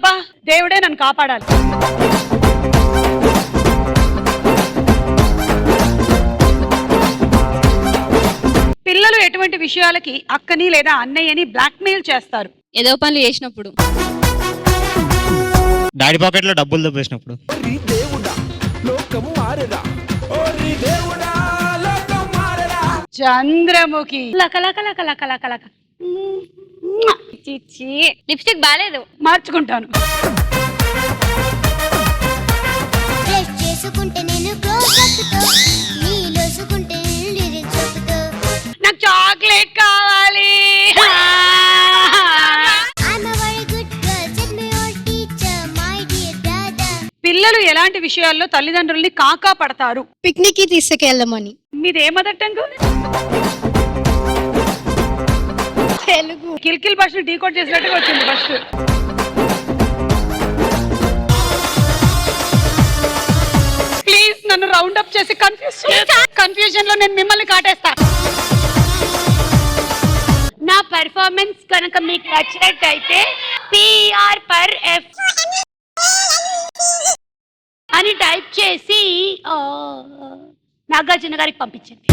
అబ్బా దేవుడే నన్ను కాపాడాలి. పిల్లలు ఎటువంటి విషయాలకి అక్కని లేదా అన్నయ్యని బ్లాక్మెయిల్ చేస్తారు? ఏదో పనులు చేసినప్పుడు, డాడీ పాకెట్ లో డబ్బులు దొబ్బేసినప్పుడు. చంద్రముఖి లక లక లక లక లక లక లిప్స్టిక్ బాగాలేదు, మార్చుకుంటాను. నాకు చాక్లెట్ కావాలి. పిల్లలు ఎలాంటి విషయాల్లో తల్లిదండ్రుల్ని కాకా పడతారు? పిక్నిక్ కి తీసుకెళ్ళమని. మీదే మదర్ టంగ్? తెలుగు. కిల్కిల్ భాషను డీకోడ్ చేసినట్టుగా వచ్చింది ఫస్ట్. ప్లీజ్ నన్ను రౌండ్ అప్ చేసి కన్ఫ్యూజన్ లో నేను మిమ్మల్ని కాటేస్తా. నా పెర్ఫార్మెన్స్ కనుక మీకు నచ్చినట్టయితే పిఆర్ పర్ ఎఫ్ అని టైప్ చేసి నాగార్జున గారికి పంపించండి.